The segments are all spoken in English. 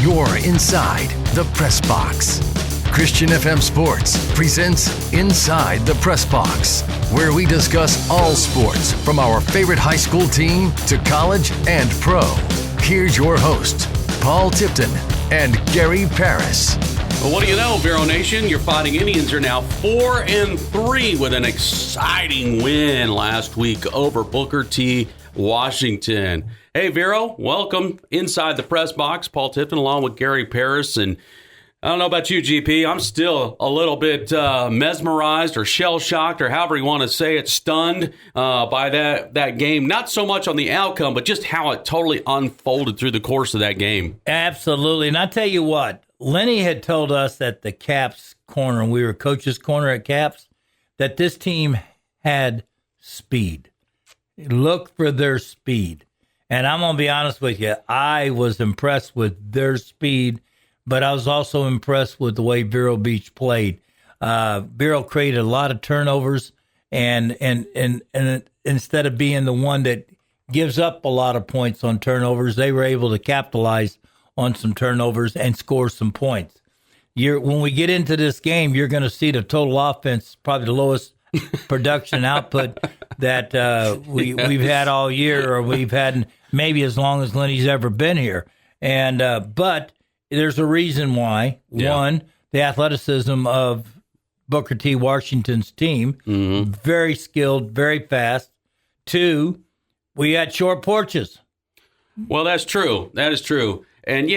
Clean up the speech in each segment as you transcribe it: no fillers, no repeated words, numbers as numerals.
You're inside the press box. Christian FM Sports presents Inside the Press Box, where we discuss all sports from our favorite high school team to college and pro. Here's your hosts, Paul Tipton and Gary Paris. Well, what do you know, Vero Nation? Your Fighting Indians are now 4-3 with an exciting win last week over Booker T. Washington. Hey, Vero, welcome inside the press box. Paul Tipton along with Gary Paris. And I don't know about you, GP. I'm still a little bit mesmerized or shell-shocked or however you want to say it, stunned by that game. Not so much on the outcome, but just how it totally unfolded through the course of that game. Absolutely. And I tell you what, Lenny had told us at the Caps corner, and we were coach's corner at Caps, that this team had speed. Look for their speed. And I'm going to be honest with you, I was impressed with their speed, but I was also impressed with the way Vero Beach played. Vero created a lot of turnovers, and instead of being the one that gives up a lot of points on turnovers, they were able to capitalize on some turnovers and score some points. When we get into this game, you're going to see the total offense, probably the lowest production output that we've had all year, or we've had maybe as long as Lenny's ever been here. And but there's a reason why. Yeah. One, the athleticism of Booker T. Washington's team, very skilled, very fast. Two, we had short porches. Well, that's true. That is true. And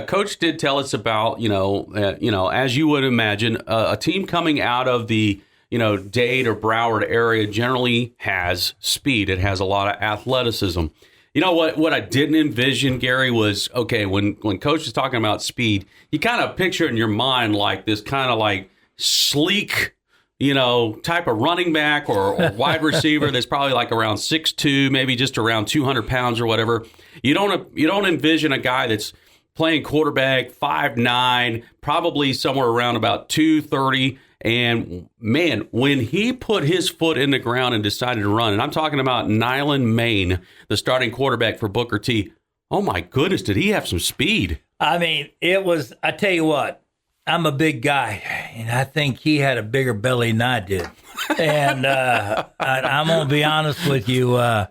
Coach did tell us about, as you would imagine, a team coming out of the, Dade or Broward area generally has speed. It has a lot of athleticism. You know what I didn't envision, Gary, was, okay, when Coach is talking about speed, you kind of picture in your mind like this kind of like sleek, type of running back or wide receiver that's probably like around 6'2", maybe just around 200 pounds or whatever. You don't envision a guy that's playing quarterback, 5'9", probably somewhere around about 230. And man, when he put his foot in the ground and decided to run, and I'm talking about Nyland Main, the starting quarterback for Booker T. Oh my goodness, did he have some speed? I mean, I tell you what, I'm a big guy, and I think he had a bigger belly than I did. And I'm going to be honest with you, I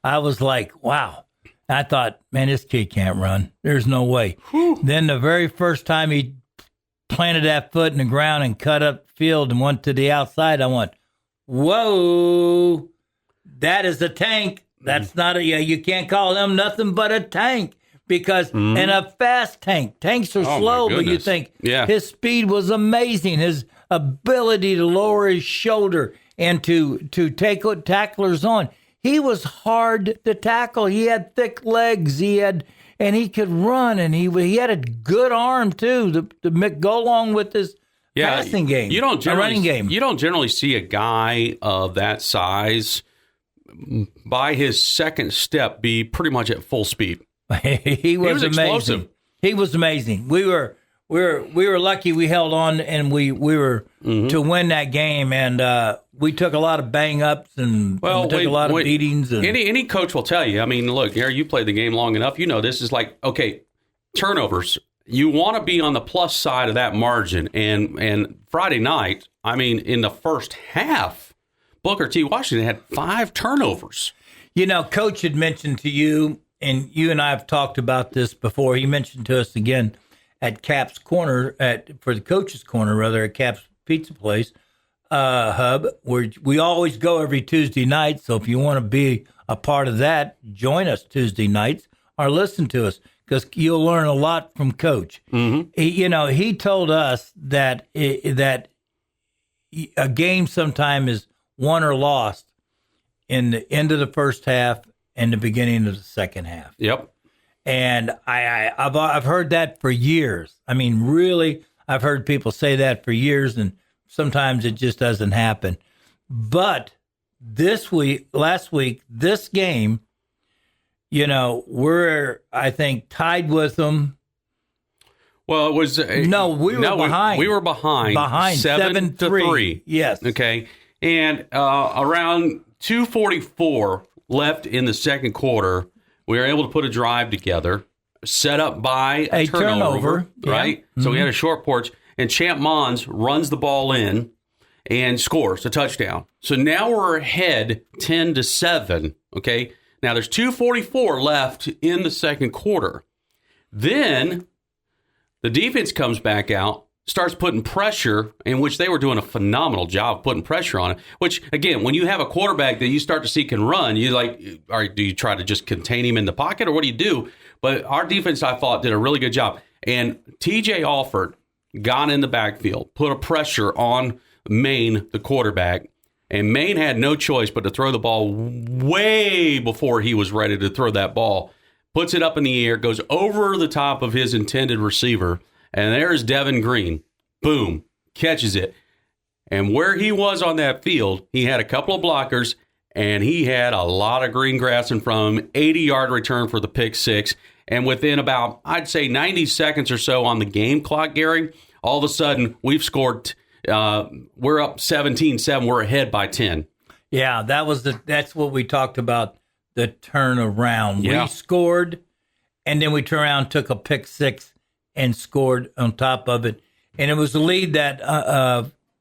was like, wow. I thought, man, this kid can't run. There's no way. Whew. Then the very first time he planted that foot in the ground and cut up the field and went to the outside, I went, whoa, that is a tank. That's not you can't call him nothing but a tank. Because, and a fast tank. Tanks are slow, but you think his speed was amazing. His ability to lower his shoulder and to take tacklers on. He was hard to tackle. He had thick legs. And he could run, and he had a good arm too to go along with his passing game. Running game. You don't generally see a guy of that size by his second step be pretty much at full speed. He was amazing. Explosive. He was amazing. We were lucky we held on, and we were to win that game, and we took a lot of bang ups and we took a lot of beatings. And any coach will tell you. I mean, look, Gary, you played the game long enough. You know this is like, okay, turnovers. You want to be on the plus side of that margin, and Friday night, I mean, in the first half, Booker T. Washington had 5 turnovers. Coach had mentioned to you, and you and I have talked about this before. He mentioned to us again at Cap's Corner, for the coach's corner, rather, at Cap's Pizza Place Hub, where we always go every Tuesday night. So if you want to be a part of that, join us Tuesday nights or listen to us, because you'll learn a lot from Coach. He told us that a game sometime is won or lost in the end of the first half and the beginning of the second half. Yep. And I've heard that for years. I mean, really, I've heard people say that for years, and sometimes it just doesn't happen. But last week, this game, we're, I think, tied with them. Well, it was we were behind. We were behind 7-3. Yes. Okay. And around 2:44 left in the second quarter, we were able to put a drive together set up by a turnover, yeah. right? Mm-hmm. So we had a short porch, and Champ Mons runs the ball in and scores a touchdown. So now we're ahead 10-7, okay? Now there's 2:44 left in the second quarter. Then the defense comes back out, starts putting pressure, in which they were doing a phenomenal job putting pressure on it, which, again, when you have a quarterback that you start to see can run, you like, all right, do you try to just contain him in the pocket, or what do you do? But our defense, I thought, did a really good job. And TJ Alford got in the backfield, put a pressure on Maine, the quarterback, and Maine had no choice but to throw the ball way before he was ready to throw that ball. Puts it up in the air, goes over the top of his intended receiver, and there's Devin Green. Boom, catches it. And where he was on that field, he had a couple of blockers, and he had a lot of green grass in front of him, 80-yard return for the pick six. And within about, I'd say, 90 seconds or so on the game clock, Gary, all of a sudden, we've scored. We're up 17-7. We're ahead by 10. Yeah, that's what we talked about, the turnaround. Yeah. We scored, and then we turned around, took a pick six, and scored on top of it. And it was a lead that,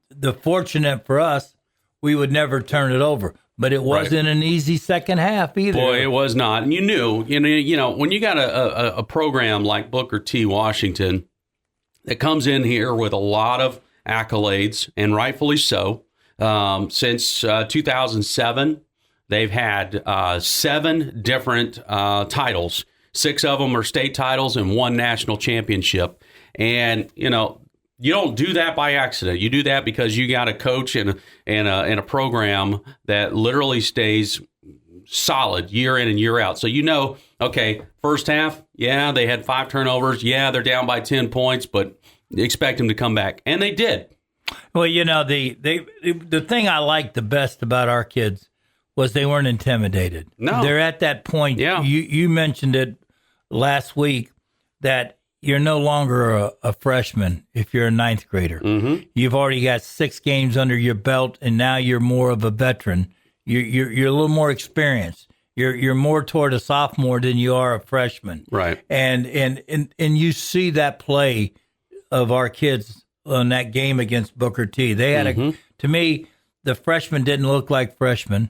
the fortunate for us, we would never turn it over. But it wasn't an easy second half either. Boy, it was not. And you knew, when you got a program like Booker T. Washington that comes in here with a lot of accolades, and rightfully so. Since 2007, they've had 7 different titles. 6 of them are state titles and 1 national championship. And, you don't do that by accident. You do that because you got a coach and a program that literally stays solid year in and year out. So okay, first half, yeah, they had 5 turnovers. Yeah, they're down by 10 points, but expect them to come back. And they did. Well, the thing I liked the best about our kids was they weren't intimidated. No. They're at that point. Yeah. You mentioned it last week that you're no longer a freshman if you're a 9th grader. Mm-hmm. You've already got 6 games under your belt, and now you're more of a veteran. You're a little more experienced. You're more toward a sophomore than you are a freshman. Right. And you see that play of our kids on that game against Booker T. They had to me, the freshmen didn't look like freshmen.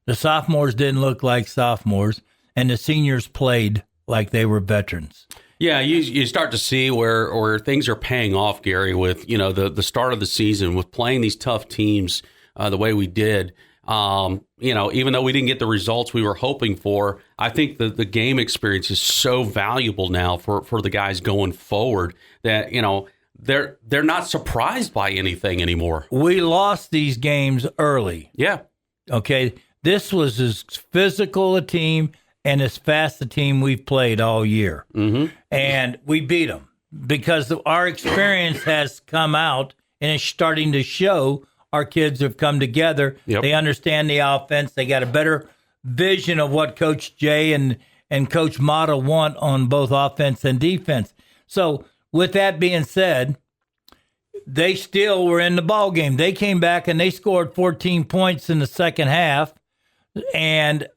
The sophomores didn't look like sophomores, and the seniors played like they were veterans. Yeah, you start to see where things are paying off, Gary, with the start of the season, with playing these tough teams the way we did. Even though we didn't get the results we were hoping for, I think the game experience is so valuable now for the guys going forward that they're not surprised by anything anymore. We lost these games early. Yeah. Okay, this was as physical a team and as fast a team we've played all year. Mm-hmm. And we beat them because our experience has come out and it's starting to show. Our kids have come together. Yep. They understand the offense. They got a better vision of what Coach Jay and Coach Mata want on both offense and defense. So with that being said, they still were in the ball game. They came back and they scored 14 points in the second half, and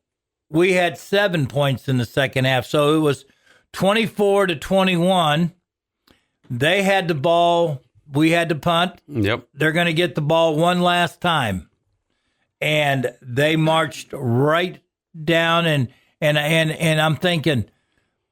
we had 7 points in the second half. So it was 24-21. They had the ball. We had to punt. Yep. They're going to get the ball one last time. And they marched right down, and I'm thinking,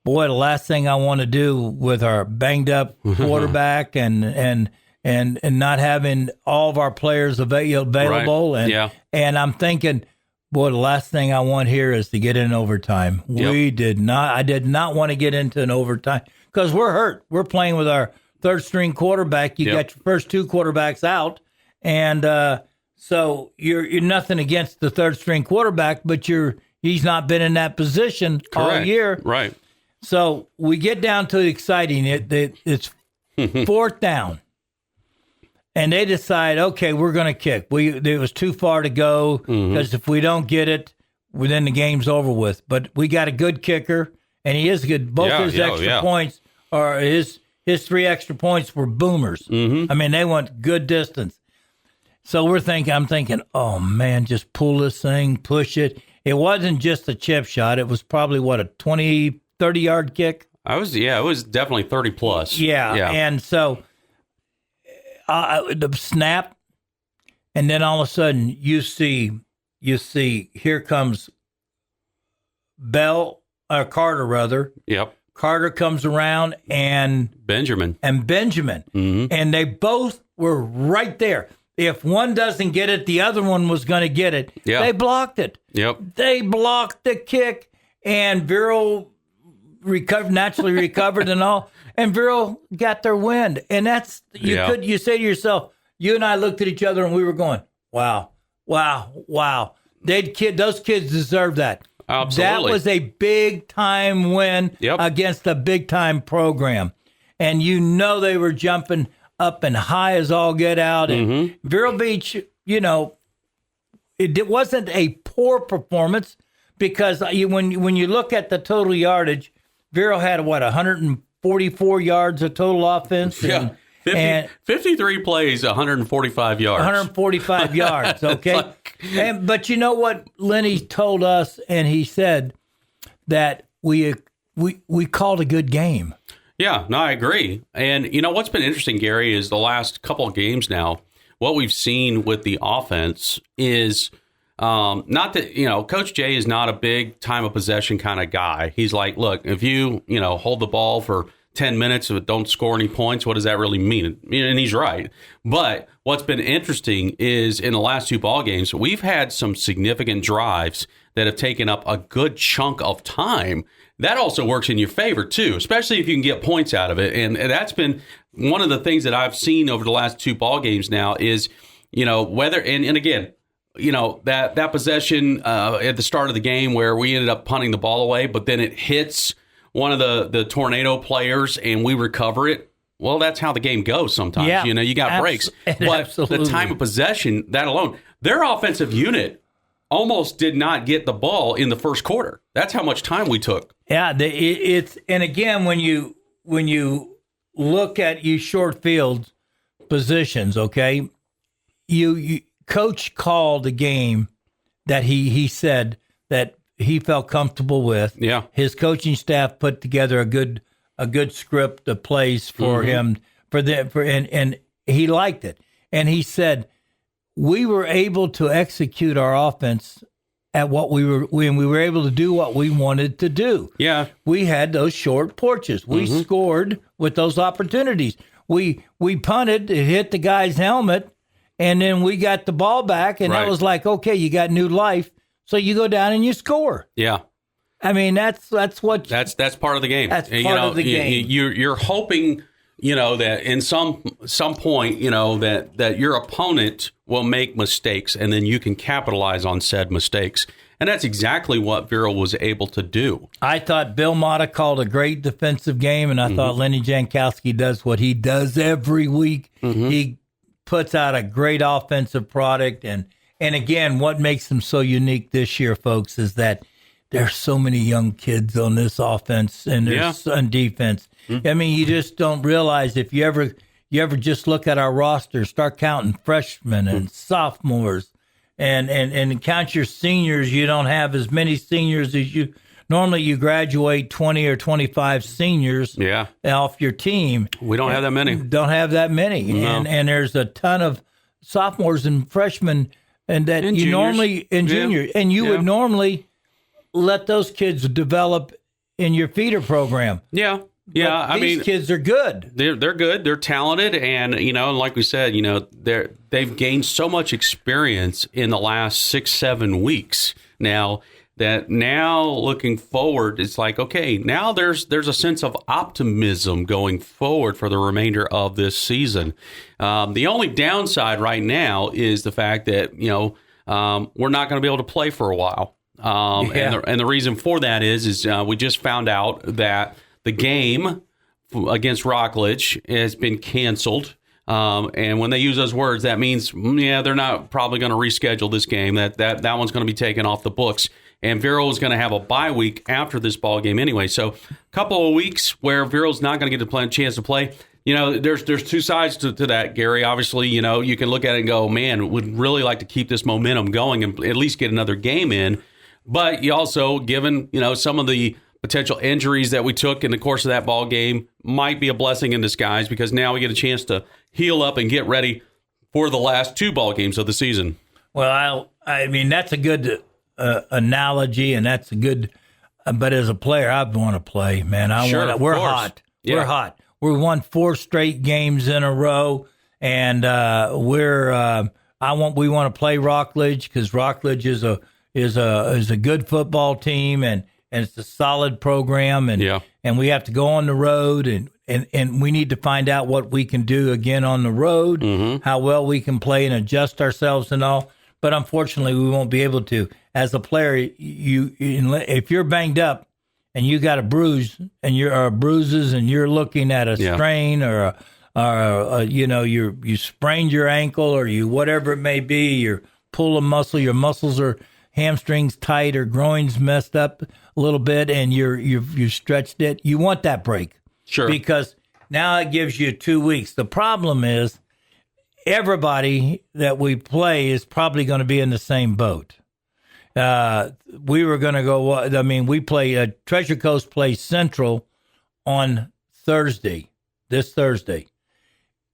boy, the last thing I want to do with our banged up quarterback and not having all of our players available. Right. And I'm thinking, boy, the last thing I want here is to get in overtime. Yep. I did not want to get into an overtime because we're hurt. We're playing with our third string quarterback. You got your first 2 quarterbacks out. And so you're nothing against the third string quarterback, but he's not been in that position all year. Right. So we get down to the exciting. It's 4th down. And they decide, okay, we're going to kick. It was too far to go because if we don't get it, then the game's over with. But we got a good kicker, and he is good. Both his extra points are his 3 extra points were boomers. I mean, they went good distance. So I'm thinking, oh man, just pull this thing, push it. It wasn't just a chip shot. It was probably a 20, 30-yard kick. It was definitely 30 plus. Yeah. And so the snap, and then all of a sudden you see here comes Carter rather. Yep. Carter comes around and Benjamin. Mm-hmm. And they both were right there. If one doesn't get it, the other one was going to get it. Yeah. They blocked it. Yep. They blocked the kick, and Vero naturally recovered and all, and Vero got their win. And that's you say to yourself, you and I looked at each other and we were going, wow. Those kids deserve that. Absolutely. That was a big time win against a big time program. And they were jumping up and high as all get out. And Vero Beach, it wasn't a poor performance because when you look at the total yardage, Vero had 144 yards of total offense. Yeah. 53 plays, 145 yards. 145 yards, okay? But you know what Lenny told us, and he said that we called a good game. Yeah, no, I agree. And what's been interesting, Gary, is the last couple of games now, what we've seen with the offense is not that, Coach Jay is not a big time of possession kind of guy. He's like, look, if you, hold the ball for 10 minutes but don't score any points, what does that really mean? And he's right. But what's been interesting is in the last two ball games, we've had some significant drives that have taken up a good chunk of time. That also works in your favor, too, especially if you can get points out of it. And that's been one of the things that I've seen over the last two ball games now is, whether and again, that possession at the start of the game where we ended up punting the ball away, but then it hits one of the Tornado players and we recover it. Well, that's how the game goes sometimes. Yeah, you got breaks. But absolutely. The time of possession, that alone, their offensive unit almost did not get the ball in the first quarter. That's how much time we took. Yeah, and again, when you look at short field positions, okay, you Coach called a game that he said that he felt comfortable with. Yeah. His coaching staff put together a good script of plays for him and he liked it. And he said we were able to execute our offense at what we were able to do what we wanted to do. Yeah. We had those short porches. We scored with those opportunities. We punted, it hit the guy's helmet, and then we got the ball back, and that was like, okay, you got new life. So you go down and you score. Yeah. I mean, that's part of the game. That's part of the game. You're hoping, that in some point, that your opponent will make mistakes and then you can capitalize on said mistakes. And that's exactly what Vero was able to do. I thought Bill Mata called a great defensive game, and I thought Lenny Jankowski does what he does every week. He puts out a great offensive product. And again, what makes them so unique this year, folks, is that there's so many young kids on this offense and there's on defense. I mean, you just don't realize if you ever just look at our roster, start counting freshmen and sophomores and count your seniors, you don't have as many seniors as you normally. You graduate 20 or 25 seniors off your team. We don't have that many. Don't have that many. No. And there's a ton of sophomores and freshmen and that and you juniors. Normally in juniors, and you would normally let those kids develop in your feeder program. Yeah. Yeah, But these kids are good. They're good. They're talented, and like we said, they've gained so much experience in the last 6-7 weeks now that looking forward, it's like, okay, now there's a sense of optimism going forward for the remainder of this season. The only downside right now is the fact that we're not going to be able to play for a while, and the reason for that is we just found out that the game against Rockledge has been canceled. And when they use those words, that means, they're not probably going to reschedule this game. That one's going to be taken off the books. And Vero is going to have a bye week after this ball game anyway. So a couple of weeks where Vero's not going to get a chance to play. There's two sides to that, Gary. Obviously, you can look at it and go, man, would really like to keep this momentum going and at least get another game in. But you also, given, some of the potential injuries that we took in the course of that ball game might be a blessing in disguise, because now we get a chance to heal up and get ready for the last 2 ball games of the season. Well, I mean, that's a good analogy, and that's a good. But as a player, I want to play, man. We're hot. Yeah. We're hot. We won 4 straight games in a row, and we want to play Rockledge, because Rockledge is a good football team, and it's a solid program, and we have to go on the road, and we need to find out what we can do again on the road, how well we can play and adjust ourselves and all. But unfortunately, we won't be able to. As a player, if you're banged up and you got a bruise and bruises, and you're looking at a strain or you sprained your ankle, or you whatever it may be, you pull a muscle, your muscles are hamstrings tight or groins messed up a little bit, and you've stretched it. You want that break, sure, because now it gives you 2 weeks. The problem is, everybody that we play is probably going to be in the same boat. We were going to go. I mean, we play Treasure Coast plays Central on Thursday. This Thursday,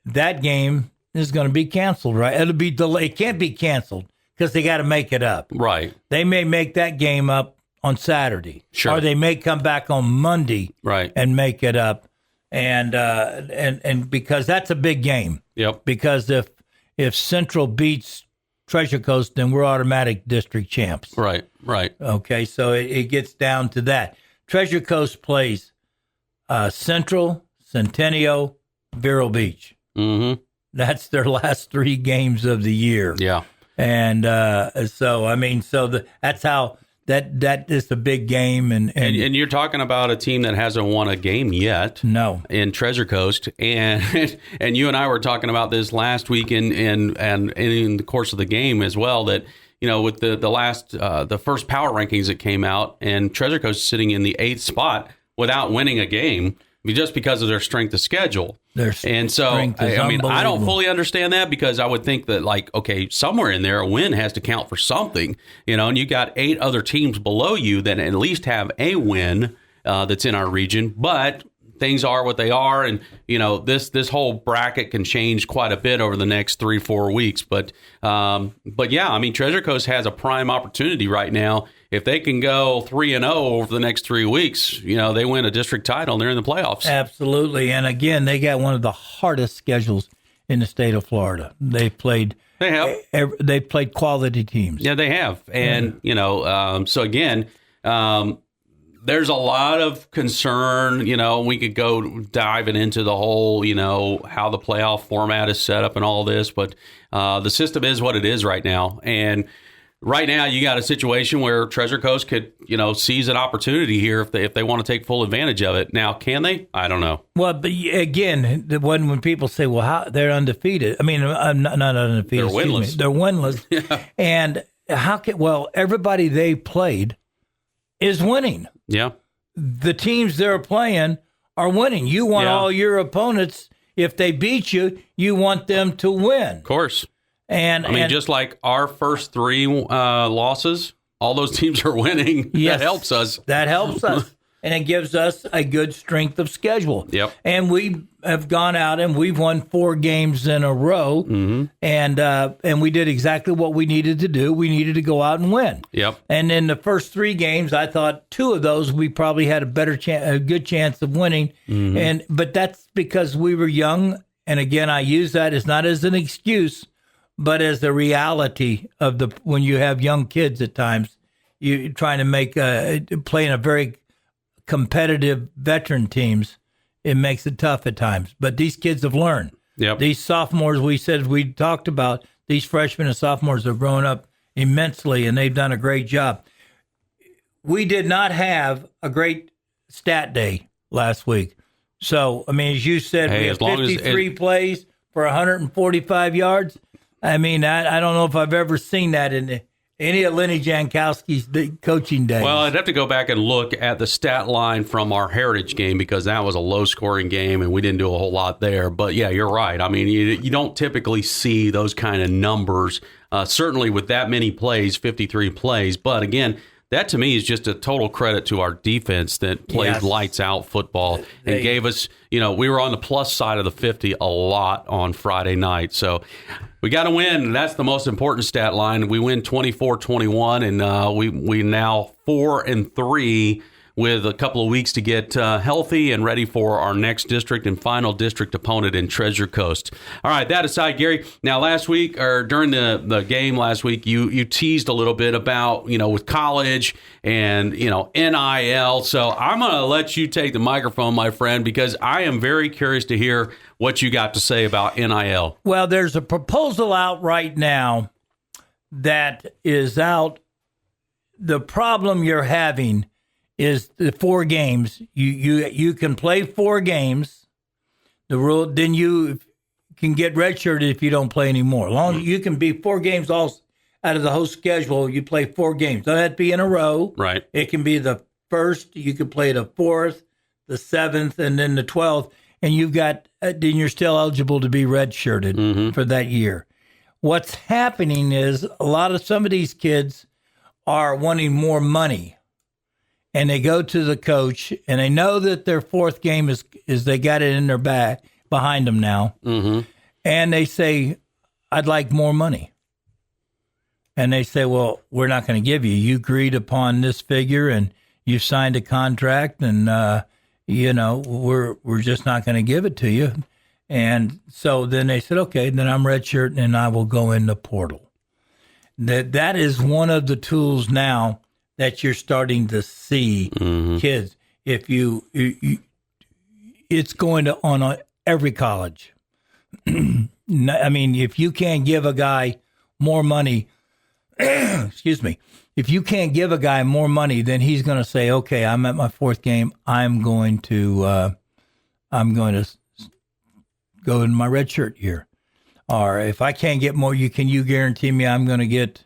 that game is going to be canceled. Right? It'll be delayed. It can't be canceled because they got to make it up. Right. They may make that game up on Saturday, sure, or they may come back on Monday, right, and make it up. And because that's a big game. Yep. Because if Central beats Treasure Coast, then we're automatic district champs. Right. Okay, so it gets down to that. Treasure Coast plays Central, Centennial, Vero Beach. Mm-hmm. That's their last 3 games of the year. Yeah. And that's how that is a big game. And you're talking about a team that hasn't won a game yet. No. In Treasure Coast. And you and I were talking about this last week and in the course of the game as well, that, with the first power rankings that came out, and Treasure Coast sitting in the 8th spot without winning a game, just because of their strength of schedule. And so, I don't fully understand that, because I would think that, somewhere in there, a win has to count for something, and you got 8 other teams below you that at least have a win that's in our region. But things are what they are, and this whole bracket can change quite a bit over the next 3-4 weeks. But yeah, Treasure Coast has a prime opportunity right now. If they can go 3-0 over the next 3 weeks, they win a district title and they're in the playoffs. Absolutely. And again, they got one of the hardest schedules in the state of Florida. They played quality teams. Yeah, they have. And, so again, there's a lot of concern. We could go diving into the whole, how the playoff format is set up and all this, but the system is what it is right now. And right now, you got a situation where Treasure Coast could, seize an opportunity here if they want to take full advantage of it. Now, can they? I don't know. Well, but again, when people say, "Well, how they're undefeated," I'm not undefeated. They're winless. They're winless. Yeah. And everybody they played is winning. Yeah. The teams they're playing are winning. You want all your opponents, if they beat you, you want them to win. Of course. And just like our first 3 losses, all those teams are winning. Yes, that helps us. That helps us. And it gives us a good strength of schedule. Yep. And we have gone out and we've won 4 games in a row. Mm-hmm. And we did exactly what we needed to do. We needed to go out and win. Yep. And in the first 3 games, I thought 2 of those we probably had a good chance of winning. Mm-hmm. But that's because we were young. And again, I use that as not as an excuse, but as the reality of when you have young kids at times, you're trying to play in a very competitive veteran teams, it makes it tough at times. But these kids have learned. Yep. These sophomores, we talked about, these freshmen and sophomores have grown up immensely, and they've done a great job. We did not have a great stat day last week. So, as you said, we had 53 plays for 145 yards. I don't know if I've ever seen that in any of Lenny Jankowski's coaching days. Well, I'd have to go back and look at the stat line from our Heritage game, because that was a low-scoring game, and we didn't do a whole lot there. But, yeah, you're right. You don't typically see those kind of numbers, certainly with that many plays, 53 plays. But, again, that to me is just a total credit to our defense that played lights out football and gave us, we were on the plus side of the 50 a lot on Friday night. So we got to win. That's the most important stat line. We win 24-21, and we now 4-3 with a couple of weeks to get healthy and ready for our next district and final district opponent in Treasure Coast. All right, that aside, Gary, now last week, or during the game last week, you teased a little bit about, with college and, NIL. So I'm going to let you take the microphone, my friend, because I am very curious to hear what you got to say about NIL. Well, there's a proposal out right now that is out. The problem you're having is the 4 games. You can play 4 games. The rule, then you can get redshirted if you don't play anymore. Long you can be 4 games all out of the whole schedule. You play 4 games. Don't have to be in a row. Right. It can be the first. You can play the 4th, the 7th, and then the 12th. And you've got then you're still eligible to be redshirted for that year. What's happening is some of these kids are wanting more money. And they go to the coach, and they know that their 4th game is they got it in their bag behind them now. Mm-hmm. And they say, I'd like more money. And they say, well, we're not going to give you. You agreed upon this figure, and you signed a contract, and, we're just not going to give it to you. And so then they said, okay, then I'm redshirt, and I will go in the portal. That is one of the tools now that you're starting to see kids. If it's going to on every college. I mean, if you can't give a guy more money, excuse me, if you can't give a guy more money, then he's going to say, okay, I'm at my 4th game. I'm going to go in my red shirt year. Or if I can't get more, can you guarantee me I'm going to get?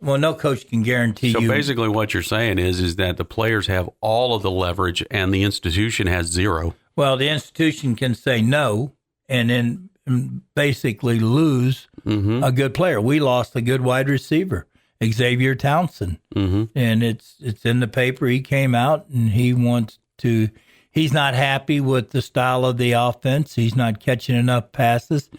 Well, no coach can guarantee you. So basically what you're saying is that the players have all of the leverage and the institution has 0. Well, the institution can say no and then basically lose a good player. We lost a good wide receiver, Xavier Townsend. And it's in the paper. He came out and he's not happy with the style of the offense. He's not catching enough passes.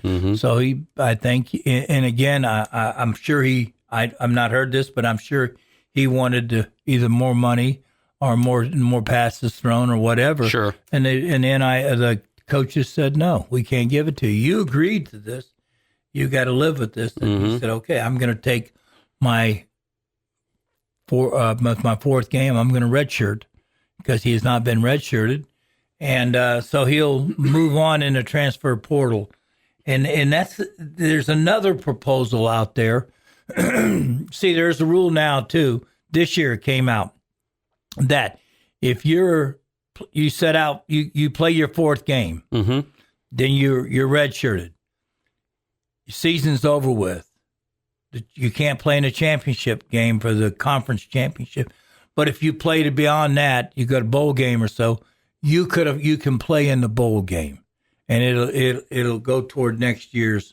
So I think, and again, I'm sure I've not heard this, but I'm sure he wanted to either more money or more passes thrown or whatever. Sure. And the coaches said, no, we can't give it to you. You agreed to this. You got to live with this. And he said, okay, I'm going to take my 4th game. I'm going to redshirt because he has not been redshirted. And so he'll move on in the transfer portal. And there's another proposal out there. See, there's a rule now too. This year it came out that if you set out, you play your 4th game, then you're redshirted. Your season's over with. You can't play in a championship game for the conference championship. But if you played beyond that, you got a bowl game or so, you can play in the bowl game, and it'll go toward next year's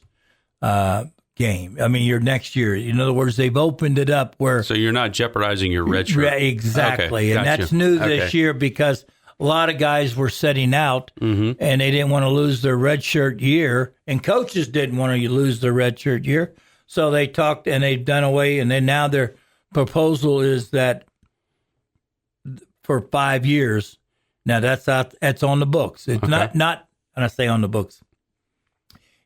game. I mean, your next year. In other words, they've opened it up where. So you're not jeopardizing your red shirt. Exactly. Okay, and that's new this year because a lot of guys were setting out and they didn't want to lose their red shirt year, and coaches didn't want to lose their red shirt year. So they talked and they've done away, and then now their proposal is that for 5 years. Now that's on the books. It's not when I say on the books,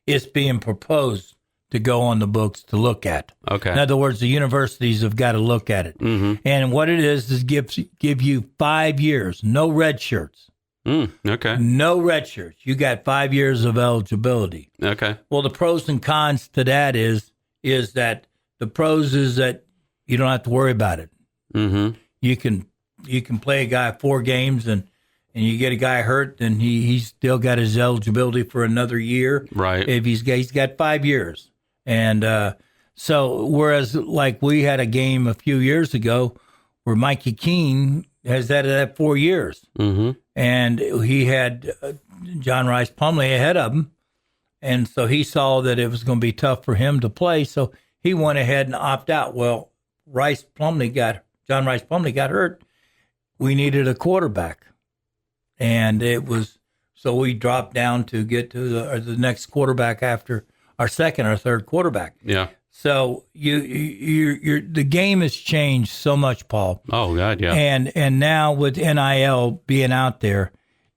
it's being proposed to go on the books to look at. Okay. In other words, the universities have got to look at it. And what it is give you 5 years, no red shirts. Okay. No red shirts. You got 5 years of eligibility. Okay. Well, the pros and cons to that is that the pros is that you don't have to worry about it. You can play a guy 4 games and you get a guy hurt, then he's still got his eligibility for another year. Right. If he's got 5 years. And so whereas like we had a game a few years ago where Mikey Keene has that 4 years. And he had John Rice Plumlee ahead of him. And so he saw that it was going to be tough for him to play. So he went ahead and opted out. Well, Rice Plumlee got John Rice Plumlee got hurt, we needed a quarterback. And it was, so we dropped down to get to the next quarterback after our second or third quarterback. Yeah. So the game has changed so much, Paul. Oh God, yeah. And now with NIL being out there,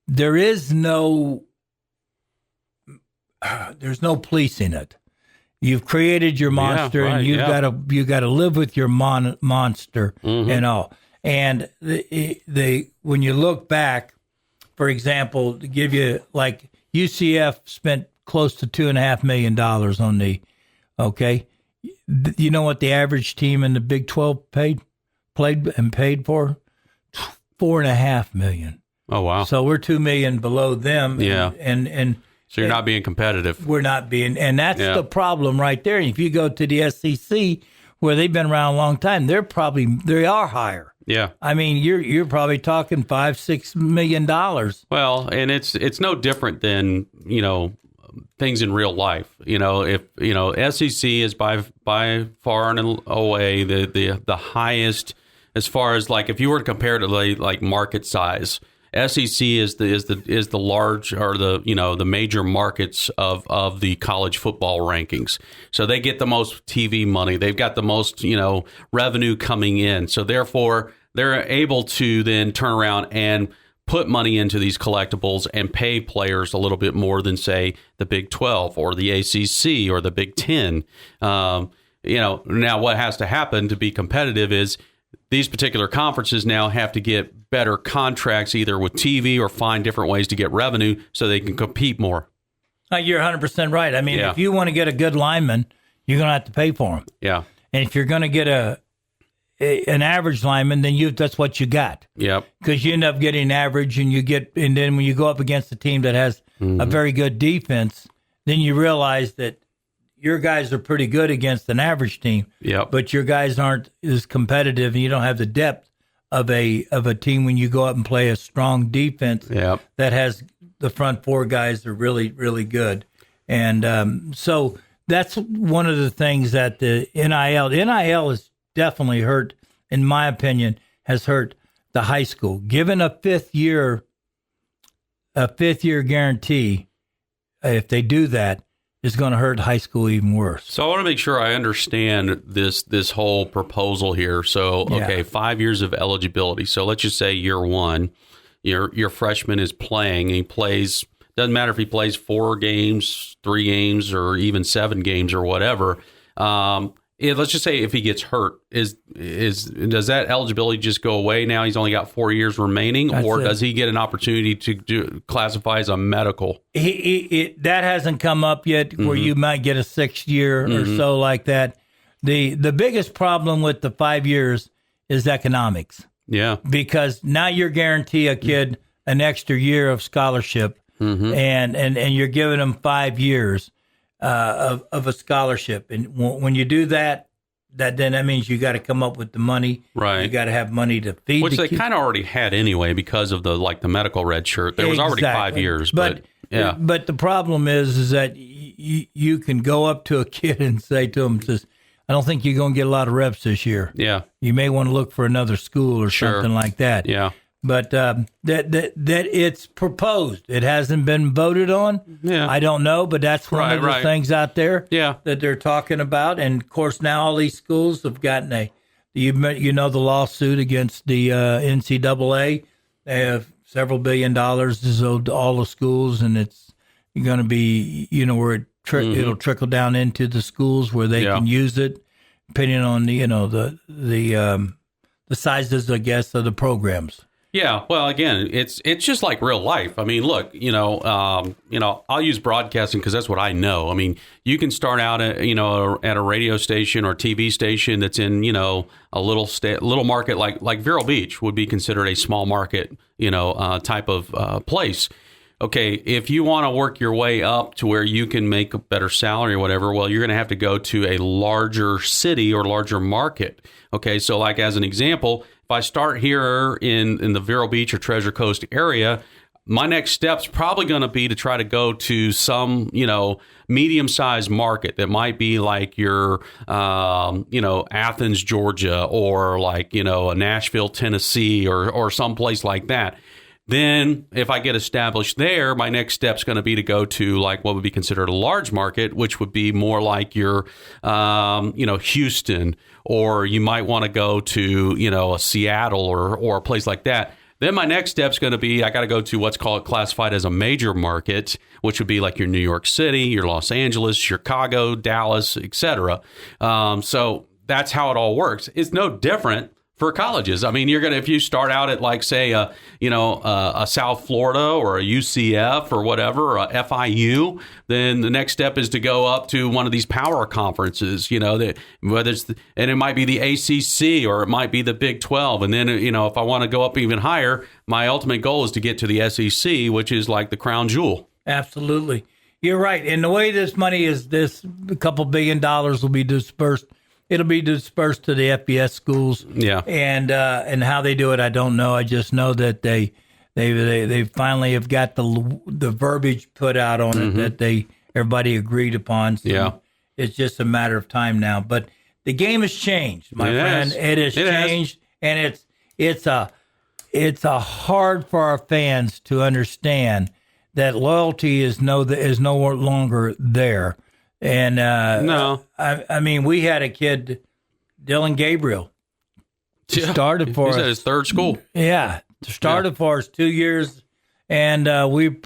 there's no policing it. You've created your monster, and you've got to live with your monster and all. And when you look back, for example, to give you, like, UCF spent close to $2.5 million on the, okay. You know what the average team in the Big 12 paid for? $4.5 million. Oh wow! So we're $2 million below them. Yeah, and so you're not being competitive. We're not being, and that's the problem right there. If you go to the SEC, where they've been around a long time, they are higher. Yeah, I mean, you're probably talking $5-6 million. Well, and it's no different than things in real life. If SEC is by far and away the highest as far as, like, if you were to compare to like market size. SEC is the large, or the major markets of the college football rankings. So they get the most TV money. They've got the most revenue coming in. So therefore they're able to then turn around and put money into these collectibles and pay players a little bit more than, say, the Big 12 or the ACC or the Big 10. Now what has to happen to be competitive is these particular conferences now have to get better contracts, either with TV or find different ways to get revenue so they can compete more. You're 100% right. I mean, if you want to get a good lineman, you're going to have to pay for him. Yeah. And if you're going to get an average lineman, then that's what you got. Yep. Because you end up getting average, and then when you go up against a team that has a very good defense, then you realize that your guys are pretty good against an average team. Yep. But your guys aren't as competitive, and you don't have the depth of a team when you go up and play a strong defense that has the front four guys that are really, really good. And so that's one of the things that the NIL has definitely hurt, in my opinion, has hurt the high school. Given a fifth year guarantee, if they do that, is going to hurt high school even worse. So I want to make sure I understand this whole proposal here. So, okay, 5 years of eligibility. So let's just say year one, your freshman is playing. He plays, doesn't matter if he plays 4 games, 3 games, or even 7 games or whatever. Let's just say if he gets hurt, does that eligibility just go away now? He's only got 4 years remaining, does he get an opportunity to classify as a medical? That hasn't come up yet, where you might get a 6th year or so like that. The biggest problem with the 5 years is economics. Yeah, because now you're guaranteeing a kid an extra year of scholarship, and you're giving them 5 years. Of a scholarship, and when you do that means you got to come up with the money. Right, you got to have money to feed, which they kind of already had anyway because of the medical red shirt. There was already 5 years, but the problem is that you can go up to a kid and say to him, "I don't think you're going to get a lot of reps this year. Yeah, you may want to look for another school or something like that." Yeah. But that it's proposed. It hasn't been voted on. Yeah, I don't know, but that's one of the things out there. Yeah, that they're talking about. And of course, now all these schools have gotten the lawsuit against the NCAA. They have several $1 billion is owed to all the schools, and it's going to be where it'll trickle down into the schools where they can use it, depending on the sizes, I guess, of the programs. Yeah, well, again, it's just like real life. I mean, look, I'll use broadcasting because that's what I know. I mean, you can start out at a radio station or TV station that's in a little market like Vero Beach would be considered a small market type of place. Okay, if you want to work your way up to where you can make a better salary or whatever, well, you're going to have to go to a larger city or larger market. Okay, so like as an example, if I start here in the Vero Beach or Treasure Coast area, my next step's probably going to be to try to go to some, medium-sized market that might be like your, Athens, Georgia, or like, a Nashville, Tennessee, or someplace like that. Then if I get established there, my next step's going to be to go to like what would be considered a large market, which would be more like your, Houston, or you might want to go to, a Seattle or a place like that. Then my next step's going to be I got to go to what's classified as a major market, which would be like your New York City, your Los Angeles, Chicago, Dallas, etc. So that's how it all works. It's no different for colleges. I mean, if you start out at like, say, a South Florida or a UCF or whatever, or a FIU, then the next step is to go up to one of these power conferences, and it might be the ACC or it might be the Big 12. And then, if I want to go up even higher, my ultimate goal is to get to the SEC, which is like the crown jewel. Absolutely. You're right. And the way this money is, a couple $1 billion will be dispersed. It'll be dispersed to the FBS schools. Yeah. And how they do it, I don't know. I just know that they finally have got the verbiage put out on it that everybody agreed upon. So it's just a matter of time now. But the game has changed, my friend. It has changed, and it's a hard for our fans to understand that loyalty is no longer there. And no, I mean, we had a kid, Dylan Gabriel, started for us. He's at his third school. Yeah, started for us 2 years, and we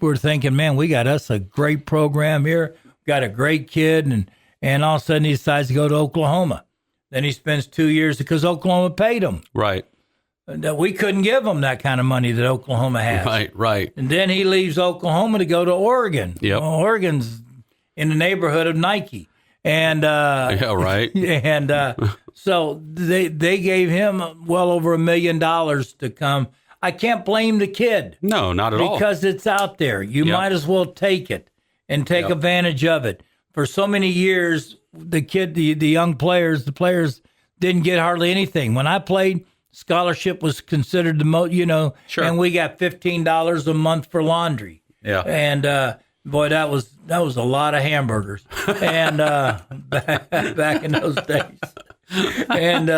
were thinking, man, we got us a great program here, got a great kid, and all of a sudden he decides to go to Oklahoma. Then he spends 2 years because Oklahoma paid him. Right. That we couldn't give him that kind of money that Oklahoma has. Right. And then he leaves Oklahoma to go to Oregon. Yep. Well, Oregon's in the neighborhood of Nike. And right. And so they gave him well over $1 million to come. I can't blame the kid. No, not at all. Because it's out there. You might as well take it and take advantage of it. For so many years, the young players, the players didn't get hardly anything. When I played, scholarship was considered the most, sure. And we got $15 a month for laundry. Yeah. And boy, that was a lot of hamburgers, and back in those days, and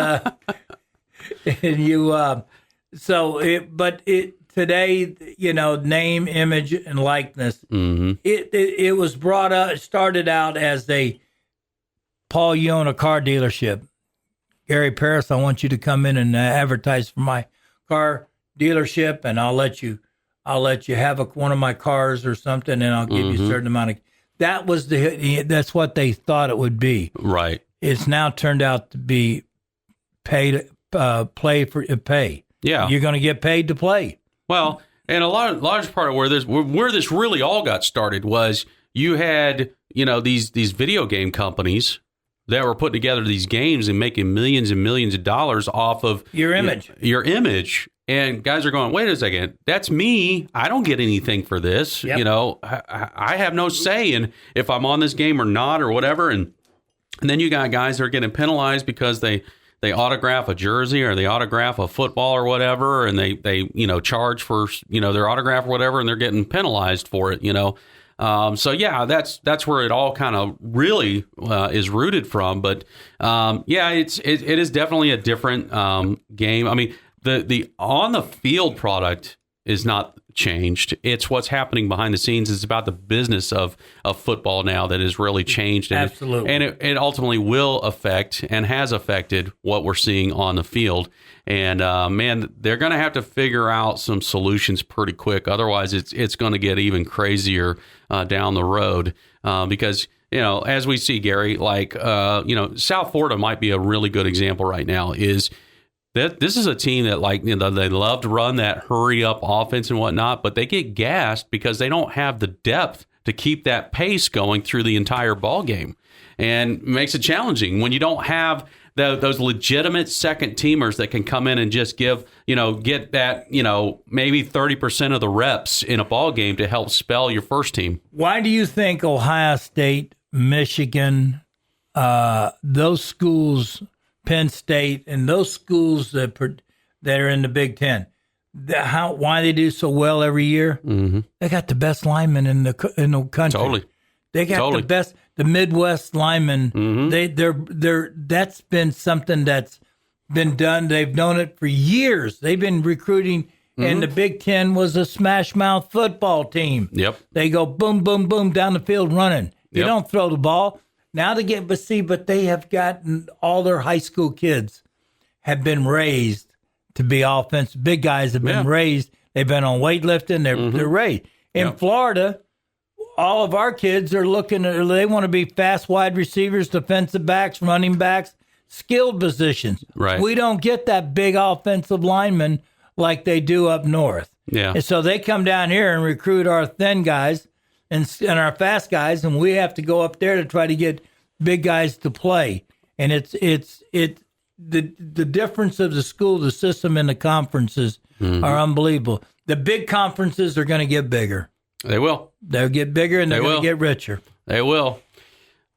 today, name, image, and likeness. Mm-hmm. It was brought up. Started out as Paul, you own a car dealership. Gary Paris, I want you to come in and advertise for my car dealership, and I'll let you have one of my cars or something, and I'll give you a certain amount of. That's what they thought it would be. Right. It's now turned out to be pay. Yeah. You're going to get paid to play. Well, and a large part of where this really all got started was you had these video game companies that were putting together these games and making millions and millions of dollars off of your image. Your image. And guys are going, wait a second, that's me. I don't get anything for this. Yep. I have no say in if I'm on this game or not or whatever. And then you got guys that are getting penalized because they autograph a jersey or they autograph a football or whatever, and they charge for their autograph or whatever, and they're getting penalized for it. So yeah, that's where it all kind of really is rooted from. But it is definitely a different game. I mean, the on the field product is not changed. It's what's happening behind the scenes. It's about the business of football now that has really changed. And absolutely. It ultimately will affect and has affected what we're seeing on the field. And man, they're going to have to figure out some solutions pretty quick. Otherwise, it's going to get even crazier down the road because, as we see, Gary, like, South Florida might be a really good example right now is that this is a team that they love to run that hurry up offense and whatnot, but they get gassed because they don't have the depth to keep that pace going through the entire ball game, and makes it challenging when you don't have those legitimate second teamers that can come in and just get that, maybe 30% of the reps in a ball game to help spell your first team. Why do you think Ohio State, Michigan, those schools, Penn State, and those schools that are in the Big Ten, why they do so well every year. Mm-hmm. They got the best linemen in the country. Totally. They got the best, the Midwest linemen. Mm-hmm. That's been something that's been done. They've known it for years. They've been recruiting, and the Big Ten was a smash mouth football team. Yep. They go boom, boom, boom down the field running. You don't throw the ball. Now but they have gotten all their high school kids have been raised to be offensive. Big guys have been raised. They've been on weightlifting. They're raised. In Florida, all of our kids are they want to be fast wide receivers, defensive backs, running backs, skilled positions. Right. We don't get that big offensive lineman like they do up north. Yeah. And so they come down here and recruit our thin guys and our fast guys, and we have to go up there to try to get big guys to play. And the difference of the school, the system, and the conferences are unbelievable. The big conferences are going to get bigger. They will. They'll get bigger, and they're going to get richer. They will.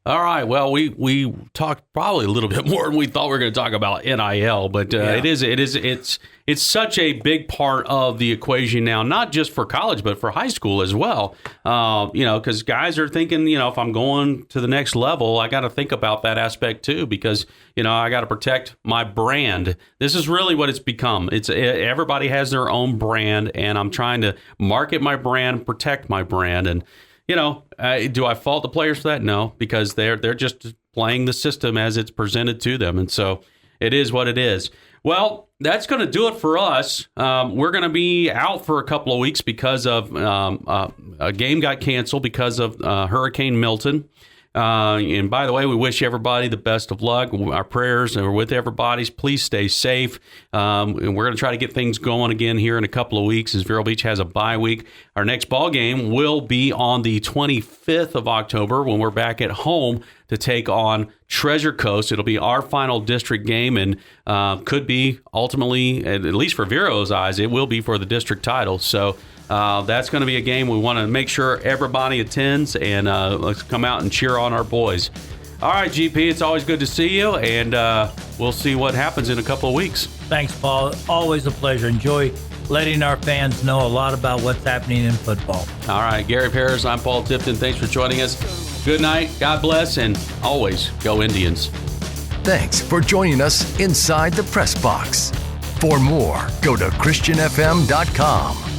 All right. Well, we talked probably a little bit more than we thought we were going to talk about NIL, but it's such a big part of the equation now, not just for college, but for high school as well. Because guys are thinking, if I'm going to the next level, I got to think about that aspect too, because I got to protect my brand. This is really what it's become. Everybody has their own brand, and I'm trying to market my brand, protect my brand, and. Do I fault the players for that? No, because they're just playing the system as it's presented to them. And so it is what it is. Well, that's going to do it for us. We're going to be out for a couple of weeks because of a game got canceled because of Hurricane Milton. And by the way, we wish everybody the best of luck. Our prayers are with everybody. Please stay safe. And we're going to try to get things going again here in a couple of weeks as Vero Beach has a bye week. Our next ball game will be on the 25th of October when we're back at home to take on Treasure Coast. It'll be our final district game and could be ultimately, at least for Vero's eyes, it will be for the district title. So that's going to be a game we want to make sure everybody attends, and let's come out and cheer on our boys. All right, GP, it's always good to see you, and we'll see what happens in a couple of weeks. Thanks, Paul. Always a pleasure. Enjoy letting our fans know a lot about what's happening in football. All right, Gary Paris, I'm Paul Tipton. Thanks for joining us. Good night, God bless, and always go Indians. Thanks for joining us inside the press box. For more, go to ChristianFM.com.